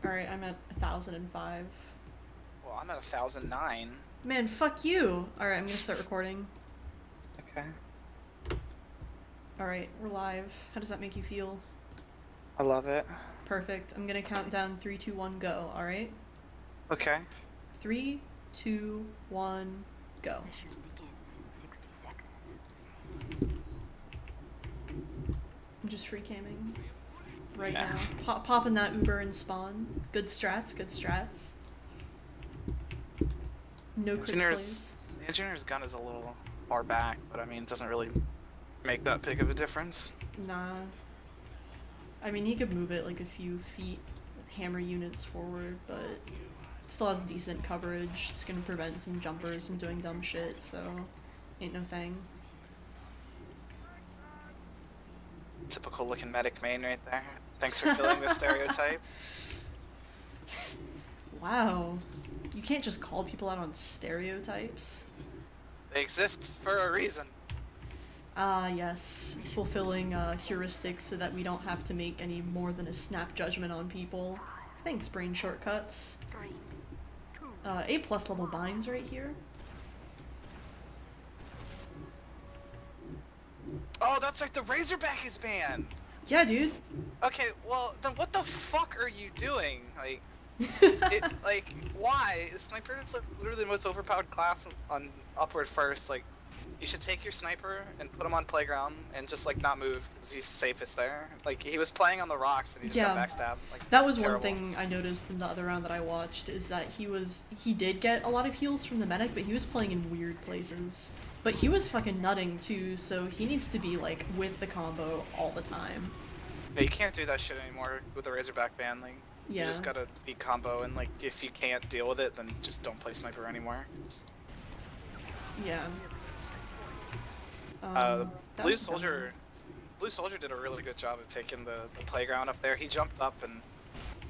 Alright, I'm at 1005. Well, I'm at 1009. Man, fuck you! Alright, I'm gonna start recording. Okay. Alright, we're live. How does that make you feel? I love it. Perfect. I'm gonna count down 3, 2, 1, go, alright? Okay. 3, 2, 1, go. Mission begins in 60 seconds. I'm just free camming right Yeah. now. Popping that Uber and spawn. Good strats, good strats. No crits plays. The engineer's gun is a little far back, but I mean, it doesn't really make that big of a difference. Nah. I mean, he could move it like a few feet, hammer units forward, but it still has decent coverage. It's gonna prevent some jumpers from doing dumb shit, so ain't no thing. Typical looking medic main right there. Thanks for filling the stereotype. Wow. You can't just call people out on stereotypes. They exist for a reason. Ah, yes. Fulfilling heuristics so that we don't have to make any more than a snap judgment on people. Thanks, brain shortcuts. 3, 2, A+ level binds right here. Oh, that's like the Razorback is banned! Yeah, dude. Okay, well, then what the fuck are you doing? Like, why? Sniper is like literally the most overpowered class on Upward first. Like, you should take your sniper and put him on playground and just like not move because he's safest there. Like, he was playing on the rocks and he just got backstabbed. Like, that that's was terrible. one thing I noticed in the other round that I watched, is that he did get a lot of heals from the medic, but he was playing in weird places. But he was fucking nutting too, so he needs to be like with the combo all the time. Yeah, you can't do that shit anymore with the Razorback ban. Like, Yeah. you just gotta be combo, and like if you can't deal with it, then just don't play sniper anymore. Yeah. That Blue was dumb. Soldier did a really good job of taking the playground up there. He jumped up, and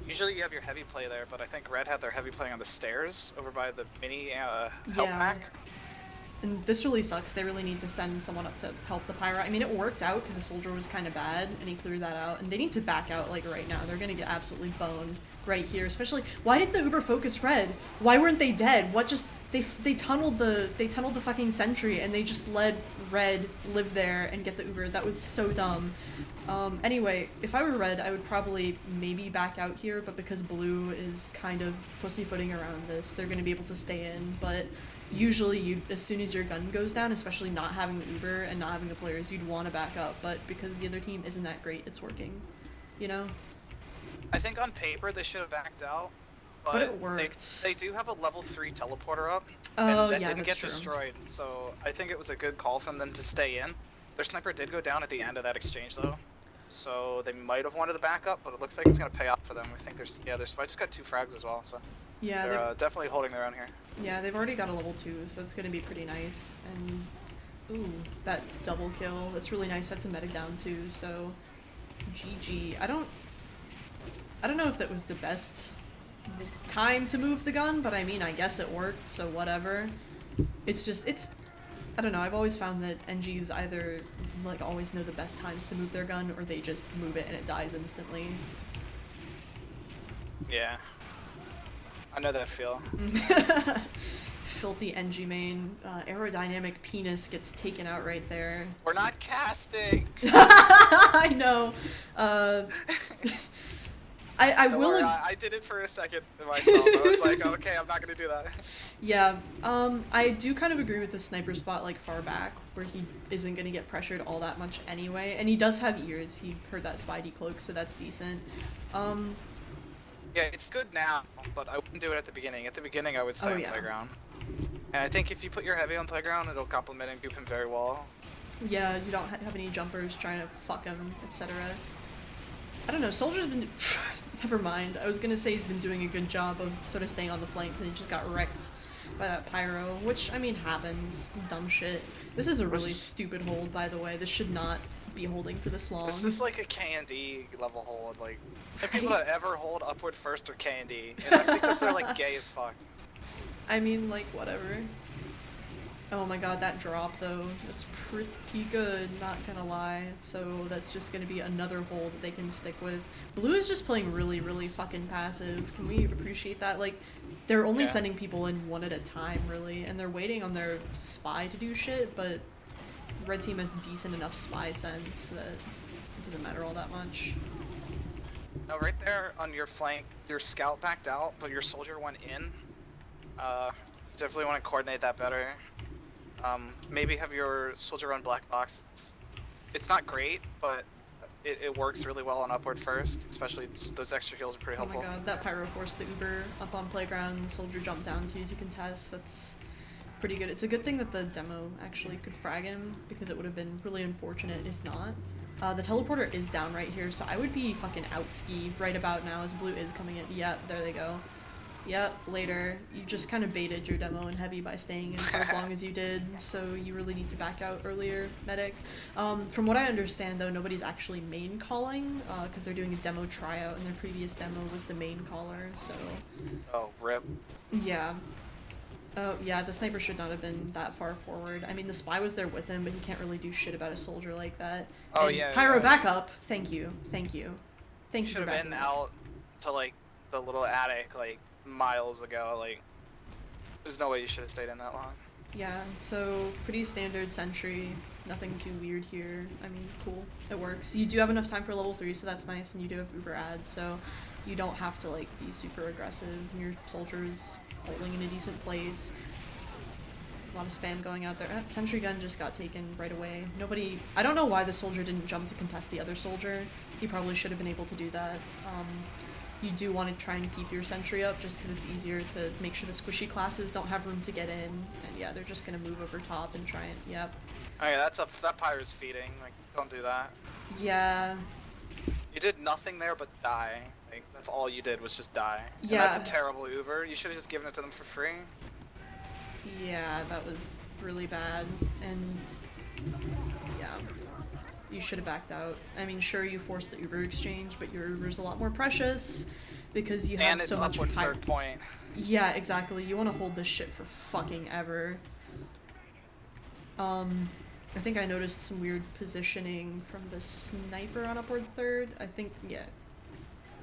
usually you have your heavy play there, but I think Red had their heavy play on the stairs over by the mini health Yeah. pack. And this really sucks. They really need to send someone up to help the pyro. I mean, it worked out because the soldier was kind of bad, and he cleared that out. And they need to back out like right now. They're gonna get absolutely boned right here. Especially, why didn't the Uber focus Red? Why weren't they dead? What just they tunneled the fucking sentry, and they just let Red live there and get the Uber. That was so dumb. Anyway, if I were Red, I would probably maybe back out here, but because Blue is kind of pussyfooting around this, they're gonna be able to stay in. But usually, as soon as your gun goes down, especially not having the Uber and not having the players, you'd want to back up. But because the other team isn't that great, it's working. You know? I think on paper they should have backed out, But it worked. They do have a level 3 teleporter up, Oh, and that yeah, didn't that's get true. destroyed. So I think it was a good call from them to stay in. Their sniper did go down at the end of that exchange though, so they might have wanted to back up, but it looks like it's gonna pay off for them. I think I just got 2 frags as well, so Yeah, they're definitely holding their own here. yeah, they've already got a level 2, so that's gonna be pretty nice. And ooh, that double kill, that's really nice. That's a medic down too, so GG. I don't know if that was the best time to move the gun, but I mean, I guess it worked, so whatever. I don't know, I've always found that NGs either like always know the best times to move their gun, or they just move it and it dies instantly. Yeah, I know that feel. Filthy NG main. Aerodynamic penis gets taken out right there. We're not casting. I know. I Don't will. worry, I did it for a second myself. I was like, okay, I'm not gonna do that. Yeah. I do kind of agree with the sniper spot, like far back, where he isn't gonna get pressured all that much anyway, and he does have ears. He heard that Spidey cloak, so that's decent. Yeah, it's good now, but I wouldn't do it at the beginning. At the beginning, I would stay Oh, on yeah. playground. And I think if you put your heavy on playground, it'll complement and group him very well. Yeah, you don't have any jumpers trying to fuck him, etc. I don't know, Soldier's been... Never mind. I was gonna say he's been doing a good job of sort of staying on the flank, and he just got wrecked by that pyro, which, I mean, happens. Dumb shit. This is a really stupid hold, by the way. This should not be holding for this long. This is like a K&D level hold. Like, the people that ever hold upward first are K&D, and that's because they're like gay as fuck. I mean, like, whatever. Oh my god, that drop though, that's pretty good, not gonna lie. So that's just gonna be another hole that they can stick with. Blue is just playing really, really fucking passive. Can we appreciate that? Like, they're only Yeah. sending people in one at a time, really, and they're waiting on their spy to do shit, but red team has decent enough spy sense that it doesn't matter all that much. No, right there on your flank, your scout backed out, but your soldier went in. You definitely want to coordinate that better. Maybe have your soldier run black box. It's not great, but it works really well on upward first, especially just those extra heals are pretty Oh my helpful. god, that pyro forced the Uber up on playground, soldier jumped down to contest. That's pretty good. It's a good thing that the demo actually could frag him, because it would have been really unfortunate if not. The teleporter is down right here, so I would be fucking out ski right about now as blue is coming in. Yep, there they go. Yep, later. You just kind of baited your demo in heavy by staying in for as long as you did, so you really need to back out earlier, medic. From what I understand though, nobody's actually main calling, because they're doing a demo tryout, and their previous demo was the main caller, so... Oh, rip. Yeah. Oh, yeah, the sniper should not have been that far forward. I mean, the spy was there with him, but he can't really do shit about a soldier like that. Oh, And yeah, Pyro, yeah. back up! Thank you. Thank you. Thank you Should for have been backing up. out to like the little attic like miles ago. Like, there's no way you should have stayed in that long. Yeah, so pretty standard sentry, nothing too weird here. I mean, cool, it works. You do have enough time for level 3, so that's nice, and you do have Uber ad, so you don't have to like be super aggressive. Your soldier's holding in a decent place. A lot of spam going out there. Sentry gun just got taken right away. Nobody, I don't know why the soldier didn't jump to contest the other soldier. He probably should have been able to do that. You do want to try and keep your sentry up just because it's easier to make sure the squishy classes don't have room to get in. And yeah, they're just gonna move over top and try and, yep. Oh yeah, that pyro's feeding. Like, don't do that. Yeah, You did nothing there but die. Like, that's all you did was just die. And Yeah. that's a terrible Uber. You should have just given it to them for free. yeah, that was really bad. And yeah, you should have backed out. I mean, sure, you forced the Uber exchange, but your Uber's a lot more precious because you have And it's so much upward high- third point. Yeah, exactly. You want to hold this shit for fucking ever. I think I noticed some weird positioning from the sniper on upward third. I think, yeah.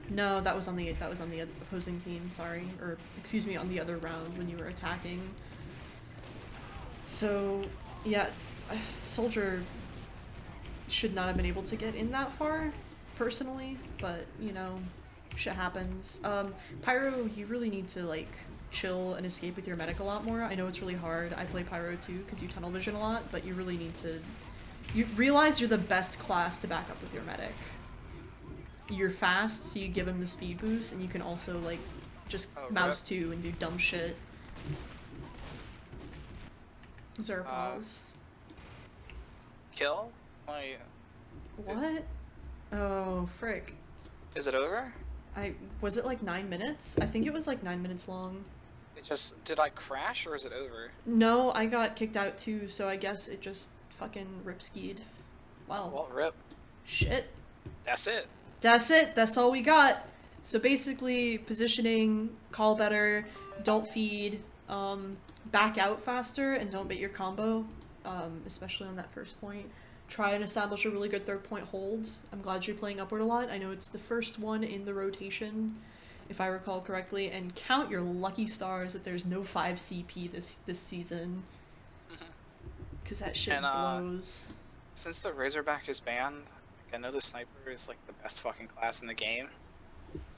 No, that was on the opposing team, sorry. Or, excuse me, on the other round when you were attacking. So, yeah, soldier should not have been able to get in that far, personally, but, you know, shit happens. Pyro, you really need to, like, chill and escape with your medic a lot more. I know it's really hard. I play Pyro too, because you tunnel vision a lot, but you really need to... You realize you're the best class to back up with your medic. You're fast, so you give him the speed boost, and you can also, like, just mouse 2 and do dumb shit. Is there a pause? Kill? Why? What? Oh, frick. Is it over? Was it like 9 minutes? I think it was like 9 minutes long. It just, did I crash or is it over? No, I got kicked out too, so I guess it just fucking rip-skied. Wow. Well, rip. Shit. That's it. That's it, that's all we got. So basically, positioning, call better, don't feed, back out faster, and don't bait your combo, especially on that first point. Try and establish a really good third point hold. I'm glad you're playing upward a lot. I know it's the first one in the rotation, if I recall correctly, and count your lucky stars that there's no 5 CP this season. Because that shit And, blows. Since the Razorback is banned, I know the sniper is like the best fucking class in the game.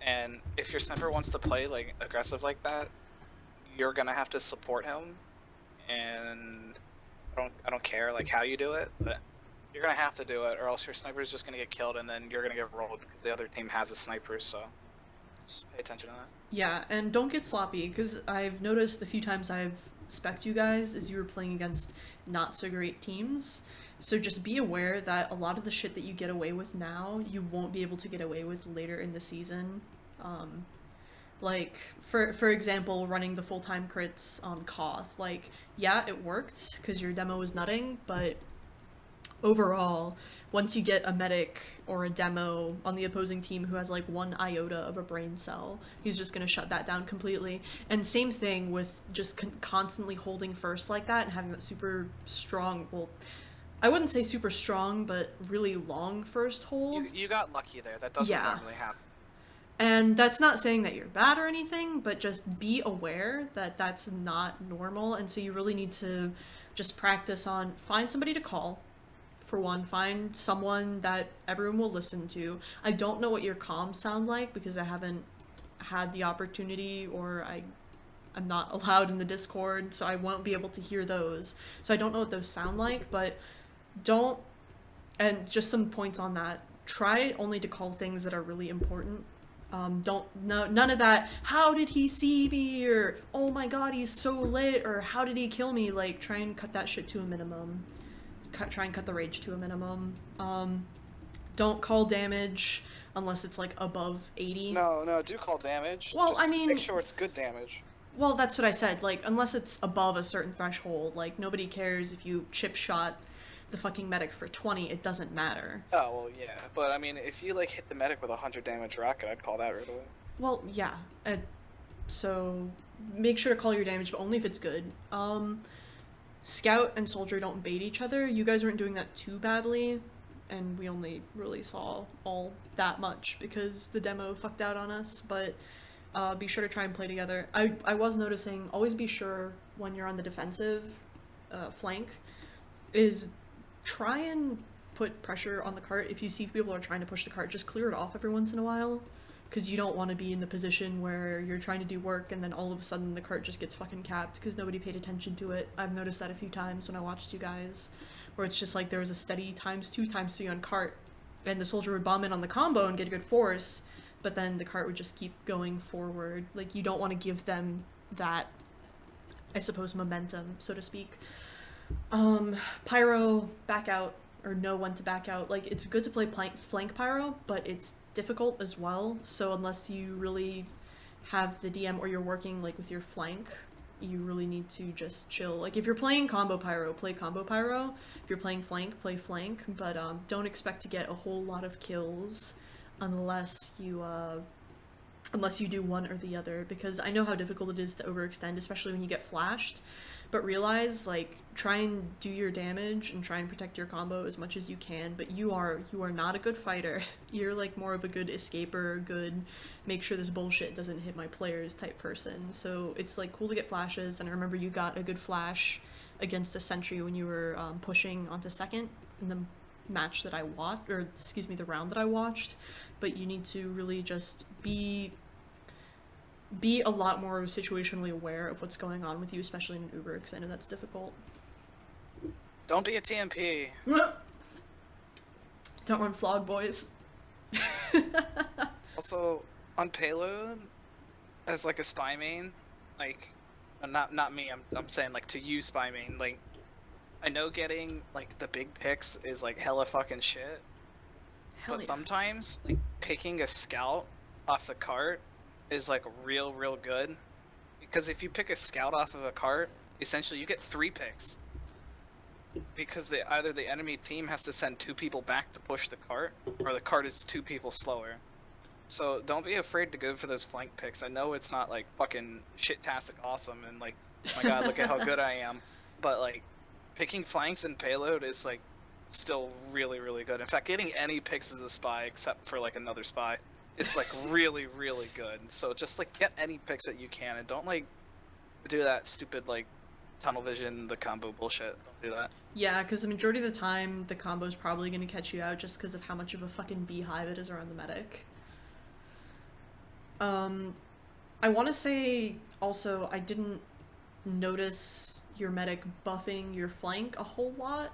And if your sniper wants to play like aggressive like that, you're gonna have to support him. And I don't care like how you do it, but you're gonna have to do it, or else your sniper's just gonna get killed, and then you're gonna get rolled because the other team has a sniper. So just pay attention to that. Yeah, and don't get sloppy, because I've noticed the few times I've spec'd you guys is you were playing against not so great teams. So just be aware that a lot of the shit that you get away with now, you won't be able to get away with later in the season. Like, for example, running the full-time crits on Koth. Like, yeah, it worked, because your demo was nutting, but overall, once you get a medic or a demo on the opposing team who has like 1 iota of a brain cell, he's just gonna shut that down completely. And same thing with just constantly holding first like that and having that super strong, well, I wouldn't say super strong, but really long first hold. You got lucky there. That doesn't normally happen. And that's not saying that you're bad or anything, but just be aware that that's not normal. And so you really need to just practice on find somebody to call. For one, find someone that everyone will listen to. I don't know what your comms sound like because I haven't had the opportunity, or I'm not allowed in the Discord, so I won't be able to hear those. So I don't know what those sound like, but don't, and just some points on that. Try only to call things that are really important. None of that, how did he see me, or oh my god, he's so lit, or how did he kill me? Like, try and cut that shit to a minimum. Try and cut the rage to a minimum. Don't call damage unless it's like above 80. No, do call damage. Well, just I mean, make sure it's good damage. Well, that's what I said. Like, unless it's above a certain threshold, like nobody cares if you chip shot the fucking medic for 20. It doesn't matter. Oh well, yeah, but I mean, if you like hit the medic with a 100 damage rocket, I'd call that right away. Well, yeah. So make sure to call your damage, but only if it's good. Scout and soldier don't bait each other. You guys weren't doing that too badly, and we only really saw all that much because the demo fucked out on us, but be sure to try and play together. I was noticing, always be sure when you're on the defensive flank, is try and put pressure on the cart. If you see people are trying to push the cart, just clear it off every once in a while, because you don't want to be in the position where you're trying to do work and then all of a sudden the cart just gets fucking capped because nobody paid attention to it. I've noticed that a few times when I watched you guys, where it's just like there was a steady ×2 on cart, and the soldier would bomb in on the combo and get a good force, but then the cart would just keep going forward. Like, you don't want to give them that, I suppose, momentum, so to speak. Pyro, back out, or know when to back out. Like, it's good to play flank pyro, but it's difficult as well, so unless you really have the DM or you're working like with your flank, you really need to just chill. Like, if you're playing combo pyro, play combo pyro. If you're playing flank, play flank, but don't expect to get a whole lot of kills unless you do one or the other, because I know how difficult it is to overextend, especially when you get flashed. But realize, like, try and do your damage and try and protect your combo as much as you can, but you are not a good fighter. You're like more of a good escaper, good make sure this bullshit doesn't hit my players type person. So it's like cool to get flashes, and I remember you got a good flash against a sentry when you were pushing onto second in the match that I watched, or excuse me, the round that I watched. But you need to really just be a lot more situationally aware of what's going on with you, especially in Uber, because I know that's difficult. Don't be a TMP. Don't run flog, boys. Also, on payload, as like a spy main, like, not me, I'm saying like to you spy main, like, I know getting like the big picks is like hella fucking shit, Hell but yeah. sometimes like picking a scout off the cart is like real good, because if you pick a scout off of a cart, essentially you get 3 picks, because either the enemy team has to send 2 people back to push the cart, or the cart is 2 people slower. So don't be afraid to go for those flank picks. I know it's not like fucking shit-tastic awesome and like, oh my god, look at how good I am, but like picking flanks and payload is like still really good. In fact, getting any picks as a spy except for like another spy is like really good. So just like get any picks that you can, and don't like do that stupid like tunnel vision, the combo bullshit. Don't do that. Yeah, because the majority of the time the combo's probably going to catch you out just because of how much of a fucking beehive it is around the medic. I want to say also, I didn't notice your medic buffing your flank a whole lot,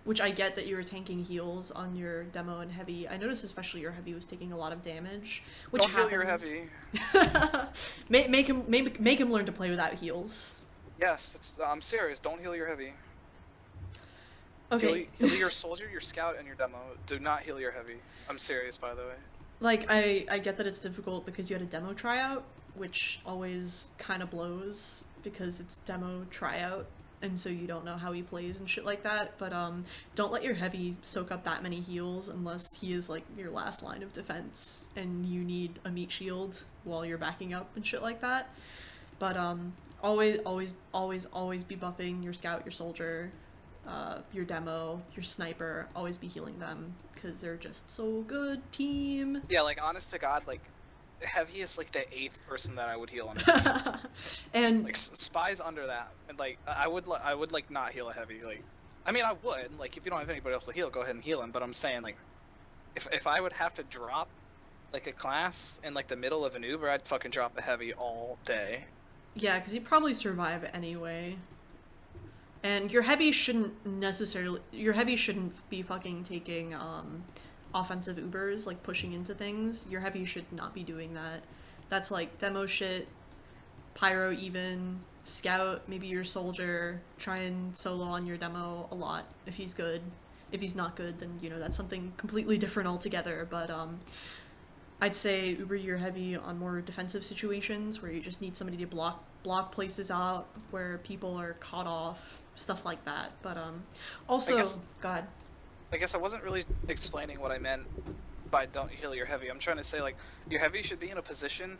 which I get that you were tanking heals on your demo and heavy. I noticed especially your heavy was taking a lot of damage, which Don't heal happens. your heavy. make him learn to play without heals. Yes, I'm serious. Don't heal your heavy. Okay. Heal your soldier, your scout, and your demo. Do not heal your heavy. I'm serious, by the way. Like, I get that it's difficult because you had a demo tryout, which always kind of blows because it's demo tryout. and so you don't know how he plays and shit like that. But don't let your heavy soak up that many heals unless he is like your last line of defense and you need a meat shield while you're backing up and shit like that. But always be buffing your scout, your soldier, your demo, your sniper. Always be healing them because they're just so good. Team. Yeah, like honest to God, like heavy is like the 8th person that I would heal on a team. And Like spy's under that, and like I would like not heal a heavy. Like, I mean I would like if you don't have anybody else to heal, go ahead and heal him. But I'm saying like if I would have to drop like a class in like the middle of an Uber, I'd fucking drop a heavy all day. yeah, because you probably survive anyway. And your heavy shouldn't be fucking taking offensive Ubers, like pushing into things. Your heavy should not be doing that. That's like demo shit, pyro even, scout, maybe your soldier, try and solo on your demo a lot if he's good. If he's not good, then you know that's something completely different altogether. But I'd say Uber your heavy on more defensive situations where you just need somebody to block places out where people are caught off, stuff like that. But also, God. I guess I wasn't really explaining what I meant by don't heal your heavy. I'm trying to say like your heavy should be in a position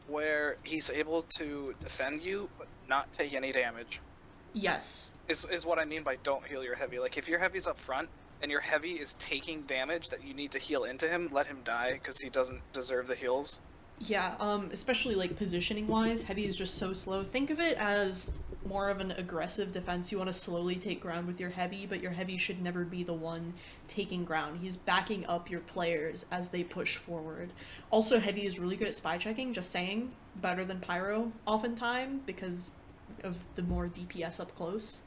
where he's able to defend you but not take any damage. Yes. Is what I mean by don't heal your heavy. Like if your heavy's up front and your heavy is taking damage that you need to heal into him, let him die because he doesn't deserve the heals. Yeah, especially like positioning wise, heavy is just so slow. Think of it as more of an aggressive defense. You want to slowly take ground with your heavy, but your heavy should never be the one taking ground. He's backing up your players as they push forward. Also, heavy is really good at spy checking, just saying. Better than pyro oftentimes because of the more DPS up close.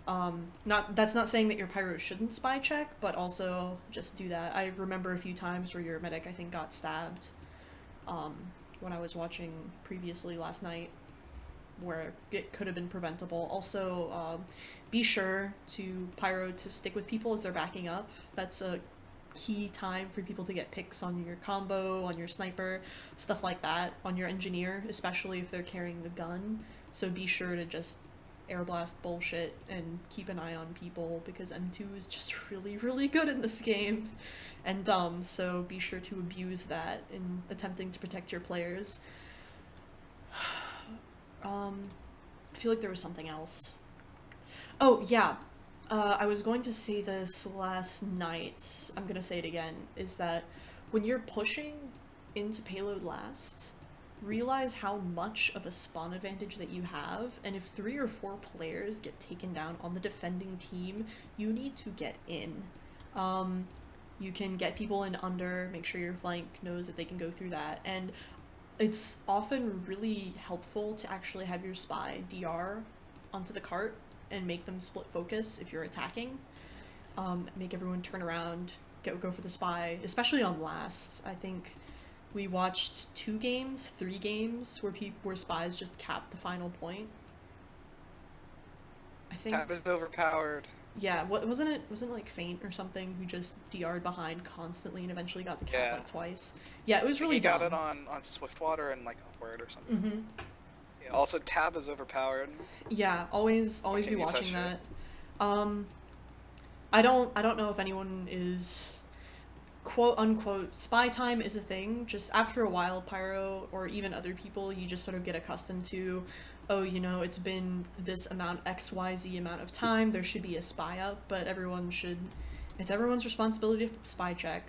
That's not saying that your pyro shouldn't spy check, but also just do that. I remember a few times where your medic I think got stabbed when I was watching previously last night, where it could have been preventable. Also, be sure to pyro to stick with people as they're backing up. That's a key time for people to get picks on your combo, on your sniper, stuff like that, on your engineer, especially if they're carrying the gun. So be sure to just air blast bullshit and keep an eye on people because M2 is just really, really good in this game. And so be sure to abuse that in attempting to protect your players. I feel like there was something else. Oh, yeah. I was going to say this last night. I'm gonna say it again. Is that when you're pushing into payload last, realize how much of a spawn advantage that you have, and if 3 or 4 players get taken down on the defending team, you need to get in. You can get people in under, make sure your flank knows that they can go through that, and it's often really helpful to actually have your spy DR onto the cart and make them split focus if you're attacking. Make everyone turn around, go for the spy, especially on last. I think we watched 2 games, 3 games where spies just capped the final point. I think Tab is overpowered. Yeah, wasn't it like Feint or something who just DR'd behind constantly and eventually got the cap like twice? Yeah, it was really he got dumb. it on Swiftwater and like Upward or something. Mm-hmm. Yeah, also Tab is overpowered. Yeah, always be watching that. I don't know if anyone is quote unquote spy time is a thing. Just after a while, Pyro or even other people, you just sort of get accustomed to, oh, you know, it's been this amount XYZ amount of time, there should be a spy up, but it's everyone's responsibility to spy check.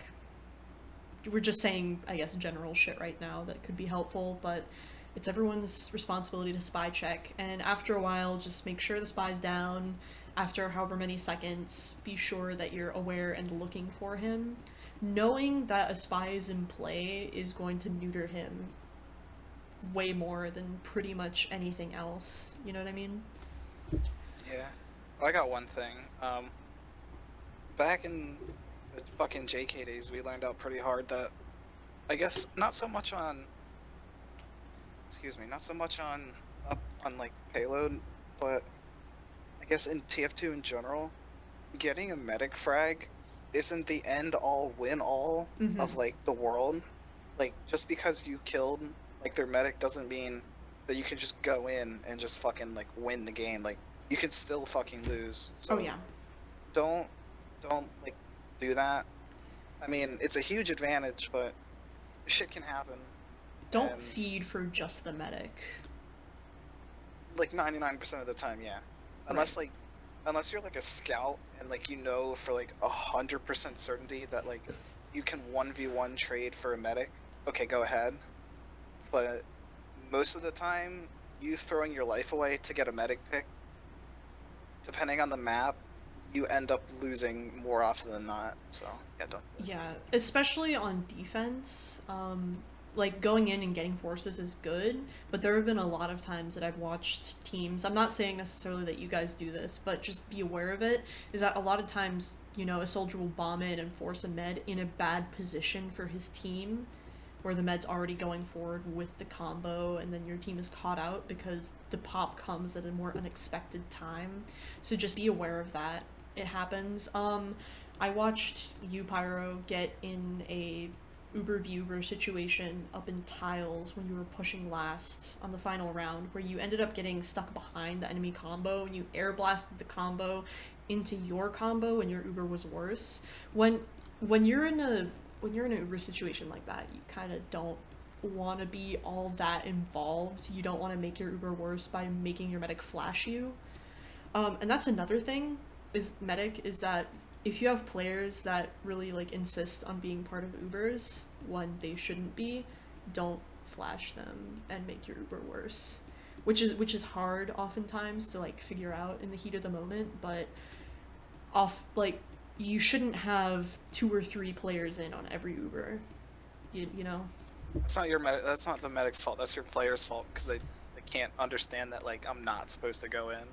We're just saying, I guess, general shit right now that could be helpful, but it's everyone's responsibility to spy check, and after a while, just make sure the spy's down. After however many seconds, be sure that you're aware and looking for him. Knowing that a spy is in play is going to neuter him way more than pretty much anything else. You know what I mean? Yeah. Well, I got one thing. Back in the fucking JK days, we learned out pretty hard that, I guess, not so much on like payload, but I guess in TF2 in general, getting a medic frag isn't the end all win all of like the world. Like just because you killed like their medic doesn't mean that you can just go in and just fucking like win the game. Like you can still fucking lose. So Oh yeah. don't like do that. I mean, it's a huge advantage, but shit can happen. Don't And, feed for just the medic. like 99% of the time, yeah. Unless like unless you're like a scout and like you know for like 100% certainty that like you can 1v1 trade for a medic, okay, go ahead. But most of the time, you throwing your life away to get a medic pick, depending on the map, you end up losing more often than not. So yeah, don't. Yeah, especially on defense. Like going in and getting forces is good, but there have been a lot of times that I've watched teams. I'm not saying necessarily that you guys do this, but just be aware of it. Is that a lot of times, you know, a soldier will bomb in and force a med in a bad position for his team, where the med's already going forward with the combo, and then your team is caught out because the pop comes at a more unexpected time. So just be aware of that. It happens. I watched you, Pyro, get in a Uber Viewer situation up in tiles when you were pushing last on the final round, where you ended up getting stuck behind the enemy combo and you air blasted the combo into your combo and your Uber was worse. When you're in a Uber situation like that, you kind of don't want to be all that involved. You don't want to make your Uber worse by making your medic flash you. And that's another thing is medic is that if you have players that really like insist on being part of Ubers when they shouldn't be, don't flash them and make your Uber worse. Which is hard oftentimes to like figure out in the heat of the moment, but you shouldn't have 2 or 3 players in on every Uber. You know? That's not That's not the medic's fault. That's your player's fault because they can't understand that like I'm not supposed to go in.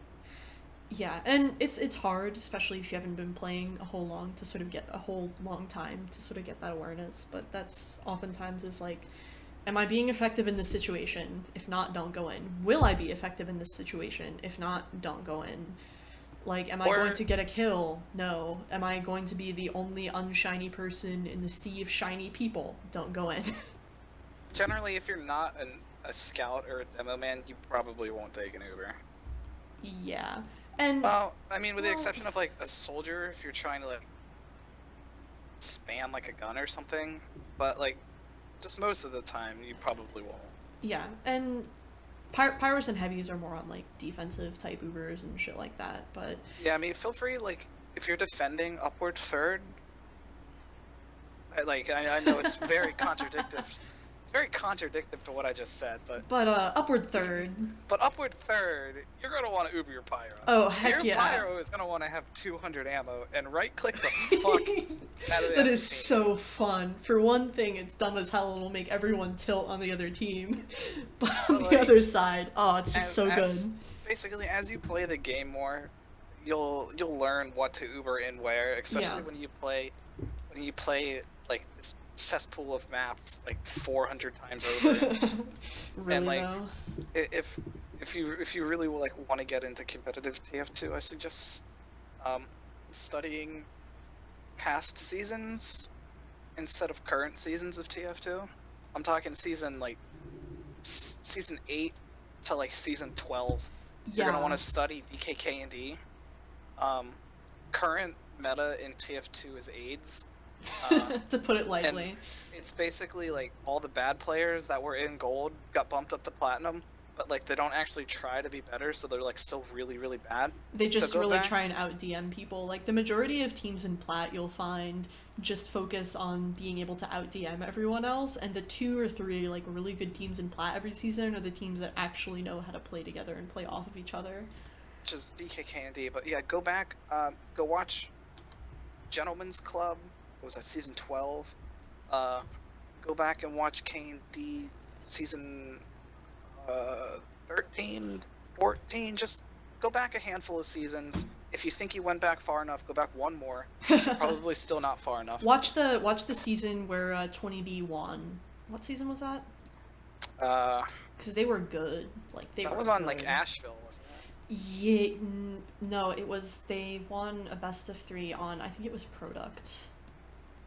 Yeah, and it's hard, especially if you haven't been playing a whole long time to sort of get that awareness. But that's oftentimes is like, am I being effective in this situation? If not, don't go in. Will I be effective in this situation? If not, don't go in. Like, am I going to get a kill? No. Am I going to be the only unshiny person in the sea of shiny people? Don't go in. Generally, if you're not a scout or a demo man, you probably won't take an Uber. Yeah. And well, I mean, with the exception of like a soldier, if you're trying to like spam like a gun or something, but like just most of the time, you probably won't. Yeah, and pyros and heavies are more on like defensive type Ubers and shit like that. But yeah, I mean, feel free like if you're defending upward third. I know it's very contradictory. It's very contradictory to what I just said, but upward third. But upward third, you're gonna want to Uber your pyro. Oh heck your yeah! Your pyro is gonna want to have 200 ammo and right-click the fuck out of the That is so fun. For one thing, it's dumb as hell. It'll make everyone tilt on the other team, but so, on the like, other side, oh, it's just so good. Basically, as you play the game more, you'll learn what to Uber in where, especially when you play like this cesspool of maps like 400 times over. Really, and like though? if you really like want to get into competitive TF2, I suggest studying past seasons instead of current seasons of TF2. I'm talking season 8 to like season 12. You're gonna want to study DKK and D. Current meta in TF2 is AIDS. To put it lightly. It's basically like all the bad players that were in gold got bumped up to platinum, but like they don't actually try to be better, so they're like still really, really bad. They just really try and out DM people. Like the majority of teams in plat you'll find just focus on being able to out DM everyone else, and the 2 or 3 like really good teams in plat every season are the teams that actually know how to play together and play off of each other. Just DKK and D, but yeah, go back, go watch Gentleman's Club. Was that season 12? Go back and watch K&D season 13, 14. Just go back a handful of seasons. If you think you went back far enough, go back one more. You're probably still not far enough. Watch the season where 20B won. What season was that? Because they were good. Like they. That was on like Asheville, wasn't it? Yeah. No, it was. They won a best of 3 on. I think it was Product.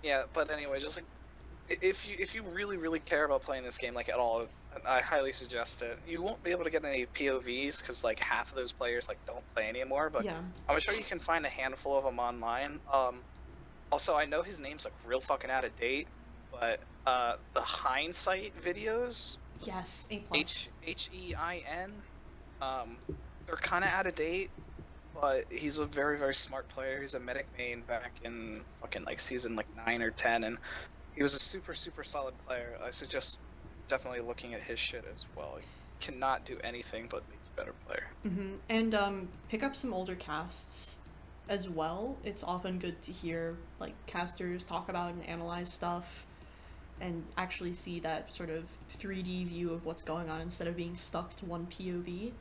Yeah, but anyway, just like if you really care about playing this game like at all, I highly suggest it. You won't be able to get any POVs because like half of those players like don't play anymore, but Yeah. I'm sure you can find a handful of them online. Also, I know his name's like real fucking out of date, but the hindsight videos, Yes, A+. Hein, they're kind of out of date, but he's a very smart player. He's a medic main back in fucking like season like 9 or 10, and he was a super solid player. I suggest definitely looking at his shit as well. He cannot do anything but make you a better player. And pick up some older casts as well. It's often good to hear like casters talk about and analyze stuff and actually see that sort of 3D view of what's going on instead of being stuck to one POV.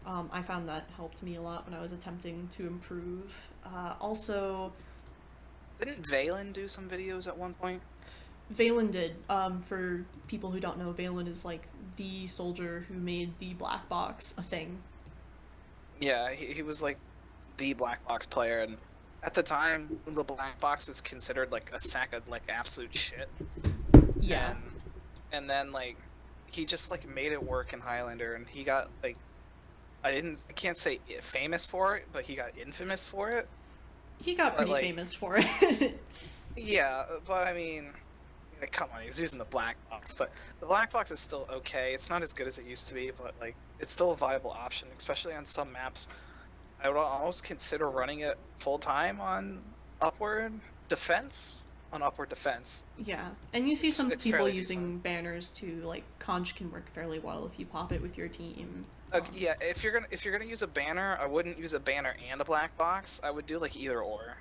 I found that helped me a lot when I was attempting to improve. Also, Didn't Valen do some videos at one point? Valen did. For people who don't know, Valen is like the soldier who made the black box a thing. Yeah, he was like the black box player, and at the time, the black box was considered like a sack of like absolute shit. Yeah. And then like he just like made it work in Highlander, and he got like I can't say famous for it, but he got infamous for it. He got pretty like, famous for it. Yeah, but I mean, like, come on, he was using the black box, but the black box is still okay. It's not as good as it used to be, but like it's still a viable option, especially on some maps. I would almost consider running it full time on Upward Defense. Yeah, and you see some It's people fairly using decent. banners too. Like Conch can work fairly well if you pop it with your team. Yeah, if you're gonna use a banner, I wouldn't use a banner and a black box. I would do like either or,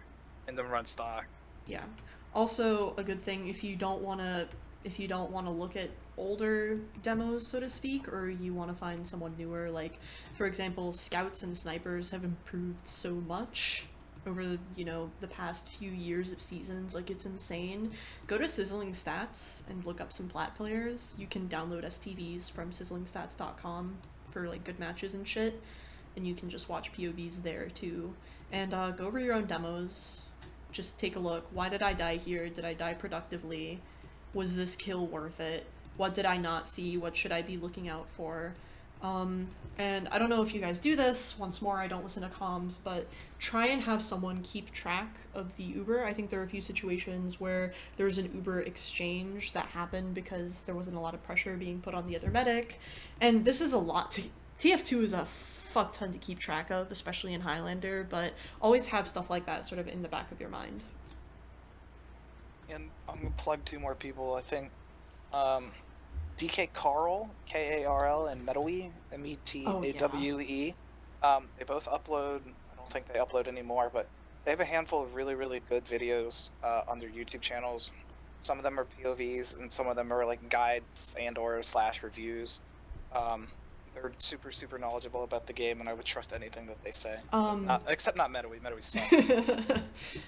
and then run stock. Yeah. Also, a good thing if you don't want to look at older demos, so to speak, or you want to find someone newer, like for example, scouts and snipers have improved so much over the past few years of seasons. Like, it's insane. Go to Sizzling Stats and look up some plat players. You can download STVs from sizzlingstats.com for like good matches and shit, and you can just watch POVs there too. And go over your own demos. Just take a look. Why did I die here? Did I die productively? Was this kill worth it? What did I not see? What should I be looking out for? And I don't know if you guys do this. Once more, I don't listen to comms, but try and have someone keep track of the Uber. I think there are a few situations where there's an Uber exchange that happened because there wasn't a lot of pressure being put on the other medic. And this is a lot to... TF2 is a fuck ton to keep track of, especially in Highlander, but always have stuff like that sort of in the back of your mind. And I'm gonna plug 2 more people. I think DK Carl, Karl, and Metawe, Metawe. They both upload. I don't think they upload anymore, but they have a handful of really good videos on their YouTube channels. Some of them are POVs, and some of them are like guides and/or / reviews. They're super knowledgeable about the game, and I would trust anything that they say. Except not Metawe. Metawe's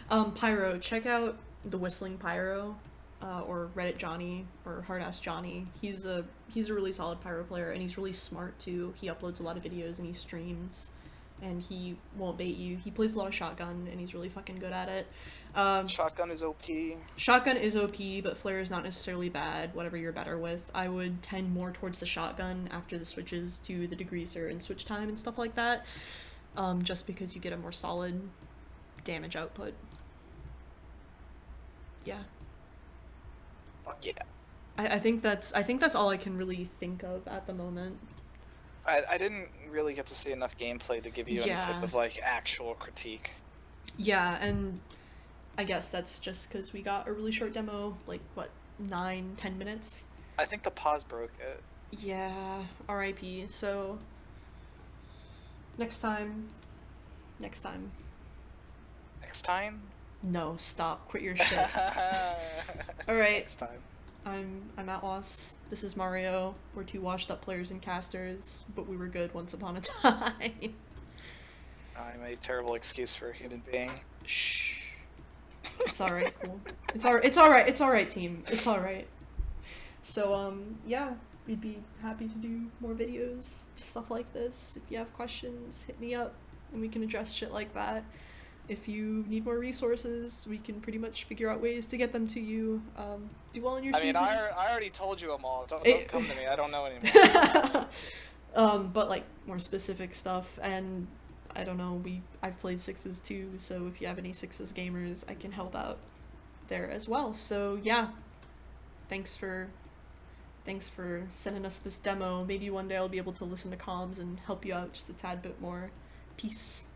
suck. Pyro, check out the Whistling Pyro, or Reddit Johnny, or Hardass Johnny. He's a really solid Pyro player, and he's really smart too. He uploads a lot of videos and he streams, and he won't bait you. He plays a lot of shotgun, and he's really fucking good at it. Shotgun is OP. Shotgun is OP, but flare is not necessarily bad, whatever you're better with. I would tend more towards the shotgun after the switches to the degreaser and switch time and stuff like that, just because you get a more solid damage output. Yeah. Fuck yeah. I think that's all I can really think of at the moment. I didn't really get to see enough gameplay to give you any type of like actual critique. Yeah, and I guess that's just because we got a really short demo, like what, 9-10 minutes? I think the pause broke it. Yeah, RIP. So next time. Next time? No, stop. Quit your shit. All right. Next time. I'm Atwas. This is Mario. We're 2 washed up players and casters, but we were good once upon a time. I'm a terrible excuse for a human being. Shh. It's alright, cool. It's alright, team. It's alright. So, yeah, we'd be happy to do more videos, stuff like this. If you have questions, hit me up, and we can address shit like that. if you need more resources, we can pretty much figure out ways to get them to you. Do well in your I mean, season. I already told you them all. Don't come to me. I don't know anymore. But like more specific stuff, and I don't know, I've played sixes too, so if you have any sixes gamers, I can help out there as well. So yeah, thanks for sending us this demo. Maybe one day I'll be able to listen to comms and help you out just a tad bit more. Peace.